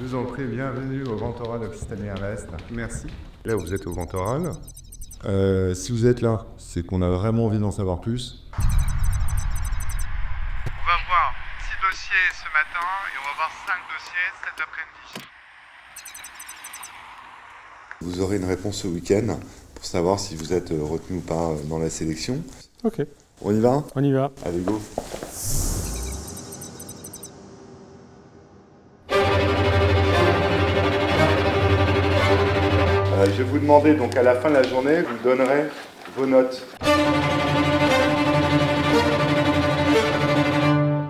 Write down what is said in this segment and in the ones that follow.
Je vous en prie, bienvenue au Grand Oral Occitanie Invest. Merci. Là, vous êtes au Grand Oral. Si vous êtes là, c'est qu'on a vraiment envie d'en savoir plus. On va voir 6 dossiers ce matin et on va voir 5 dossiers cet après-midi. Vous aurez une réponse ce week-end pour savoir si vous êtes retenu ou pas dans la sélection. Ok. On y va ? On y va. Allez, go. Je vais vous demander, donc à la fin de la journée, vous me donnerez vos notes.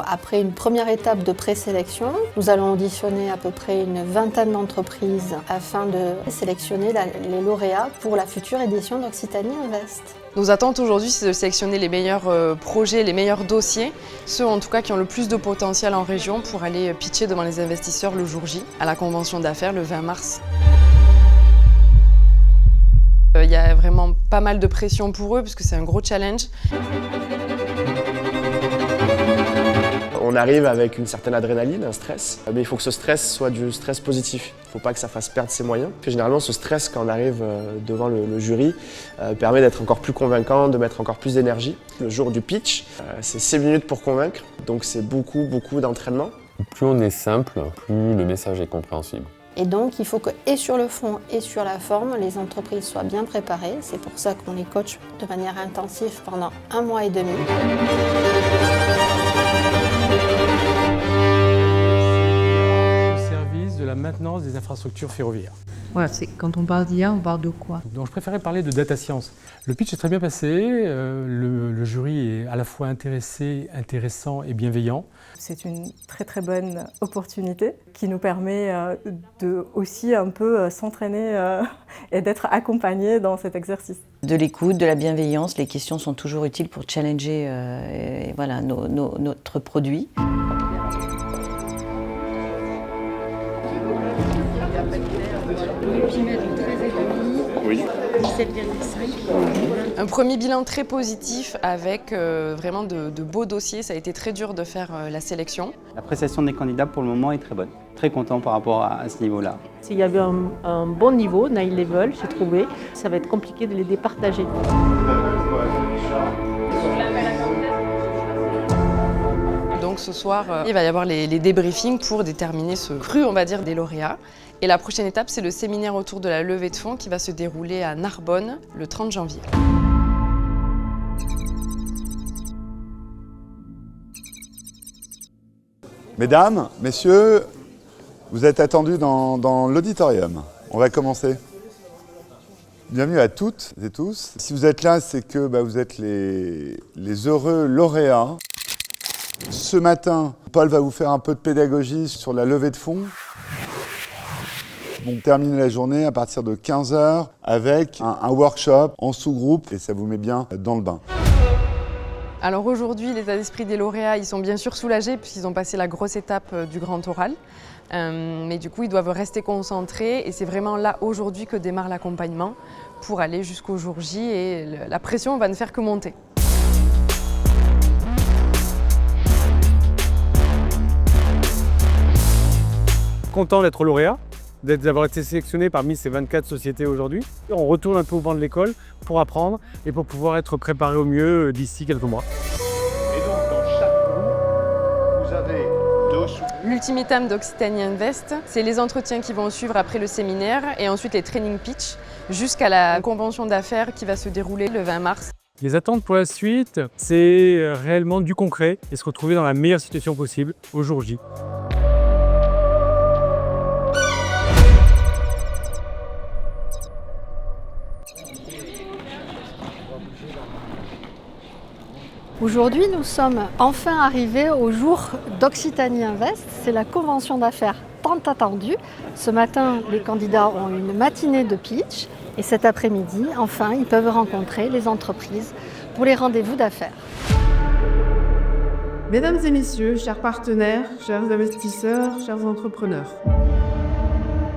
Après une première étape de présélection, nous allons auditionner à peu près une vingtaine d'entreprises afin de sélectionner les lauréats pour la future édition d'Occitanie Invest. Nos attentes aujourd'hui, c'est de sélectionner les meilleurs projets, les meilleurs dossiers, ceux en tout cas qui ont le plus de potentiel en région pour aller pitcher devant les investisseurs le jour J, à la convention d'affaires le 20 mars. Il y a vraiment pas mal de pression pour eux parce que c'est un gros challenge. On arrive avec une certaine adrénaline, un stress, mais il faut que ce stress soit du stress positif. Il ne faut pas que ça fasse perdre ses moyens. Puis généralement, ce stress, quand on arrive devant le jury, permet d'être encore plus convaincant, de mettre encore plus d'énergie. Le jour du pitch, c'est 6 minutes pour convaincre, donc c'est beaucoup d'entraînement. Plus on est simple, plus le message est compréhensible. Et donc, il faut que, et sur le fond et sur la forme, les entreprises soient bien préparées. C'est pour ça qu'on les coach de manière intensive pendant 1 mois et demi. Au service de la maintenance des infrastructures ferroviaires. Voilà, quand on parle d'IA, on parle de quoi? Donc je préférais parler de data science. Le pitch est très bien passé, le jury est à la fois intéressé, intéressant et bienveillant. C'est une très bonne opportunité qui nous permet de aussi un peu s'entraîner et d'être accompagnés dans cet exercice. De l'écoute, de la bienveillance, les questions sont toujours utiles pour challenger voilà, notre produit. Oui. 17,5. Un premier bilan très positif avec vraiment de beaux dossiers. Ça a été très dur de faire la sélection. L'appréciation des candidats pour le moment est très bonne. Très content par rapport à ce niveau-là. S'il y avait un bon niveau, high level, j'ai trouvé, ça va être compliqué de les départager. Donc ce soir, il va y avoir les débriefings pour déterminer ce cru, on va dire, des lauréats. Et la prochaine étape, c'est le séminaire autour de la levée de fonds qui va se dérouler à Narbonne le 30 janvier. Mesdames, messieurs, vous êtes attendus dans l'auditorium. On va commencer. Bienvenue à toutes et tous. Si vous êtes là, c'est que vous êtes les heureux lauréats. Ce matin, Paul va vous faire un peu de pédagogie sur la levée de fonds. On termine la journée à partir de 15h avec un workshop en sous-groupe et ça vous met bien dans le bain. Alors aujourd'hui, l'état d'esprit des lauréats, ils sont bien sûr soulagés puisqu'ils ont passé la grosse étape du grand oral. Mais du coup, ils doivent rester concentrés et c'est vraiment là aujourd'hui que démarre l'accompagnement pour aller jusqu'au jour J et la pression va ne faire que monter. Content d'être lauréat, d'avoir été sélectionné parmi ces 24 sociétés aujourd'hui. On retourne un peu au banc de l'école pour apprendre et pour pouvoir être préparé au mieux d'ici quelques mois. Et donc dans chaque groupe, vous avez 2 sous. L'ultimatum d'Occitanie Invest, c'est les entretiens qui vont suivre après le séminaire et ensuite les training pitch jusqu'à la convention d'affaires qui va se dérouler le 20 mars. Les attentes pour la suite, c'est réellement du concret et se retrouver dans la meilleure situation possible au jour J. Aujourd'hui, nous sommes enfin arrivés au jour d'Occitanie Invest. C'est la convention d'affaires tant attendue. Ce matin, les candidats ont une matinée de pitch et cet après-midi, enfin, ils peuvent rencontrer les entreprises pour les rendez-vous d'affaires. Mesdames et messieurs, chers partenaires, chers investisseurs, chers entrepreneurs.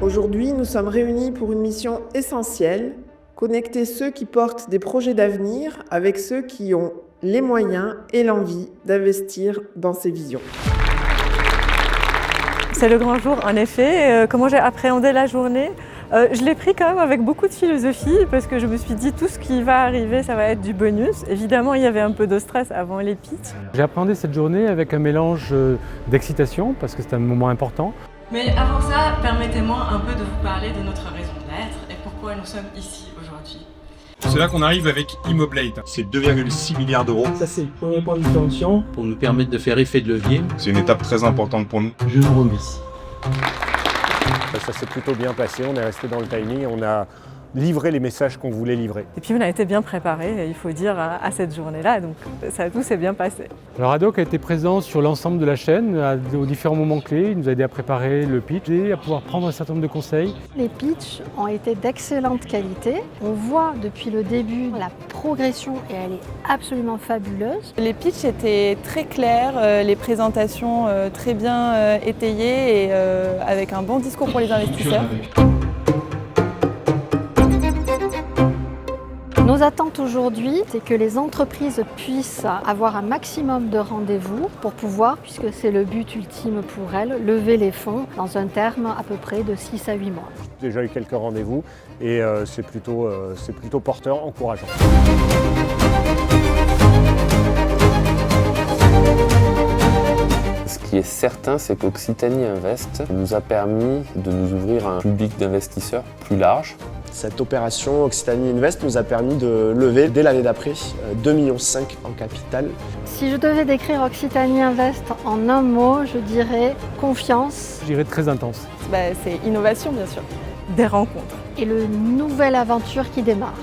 Aujourd'hui, nous sommes réunis pour une mission essentielle, connecter ceux qui portent des projets d'avenir avec ceux qui ont les moyens et l'envie d'investir dans ces visions. C'est le grand jour, en effet. Comment j'ai appréhendé la journée? Je l'ai pris quand même avec beaucoup de philosophie parce que je me suis dit tout ce qui va arriver, ça va être du bonus. Évidemment, il y avait un peu de stress avant les pitchs. J'ai appréhendé cette journée avec un mélange d'excitation parce que c'est un moment important. Mais avant ça, permettez-moi un peu de vous parler de notre raison d'être et pourquoi nous sommes ici aujourd'hui. C'est là qu'on arrive avec Immoblade. C'est 2,6 milliards d'euros. Ça, c'est le premier point de tension pour nous permettre de faire effet de levier. C'est une étape très importante pour nous. Je vous remercie. Ça s'est plutôt bien passé, on est resté dans le timing, on a livré les messages qu'on voulait livrer. Et puis on a été bien préparés, il faut dire, à cette journée-là, donc ça tout s'est bien passé. Alors Haddock a été présent sur l'ensemble de la chaîne, aux différents moments clés. Il nous a aidé à préparer le pitch et à pouvoir prendre un certain nombre de conseils. Les pitchs ont été d'excellente qualité. On voit depuis le début la progression et elle est absolument fabuleuse. Les pitchs étaient très clairs, les présentations très bien étayées et avec un bon discours pour les investisseurs. Nos attentes aujourd'hui, c'est que les entreprises puissent avoir un maximum de rendez-vous pour pouvoir, puisque c'est le but ultime pour elles, lever les fonds dans un terme à peu près de 6 à 8 mois. J'ai déjà eu quelques rendez-vous et c'est plutôt porteur, encourageant. Ce qui est certain, c'est qu'Occitanie Invest nous a permis de nous ouvrir à un public d'investisseurs plus large. Cette opération Occitanie Invest nous a permis de lever, dès l'année d'après, 2,5 millions en capital. Si je devais décrire Occitanie Invest en un mot, je dirais confiance. Je dirais très intense. C'est innovation, bien sûr. Des rencontres. Et une nouvelle aventure qui démarre.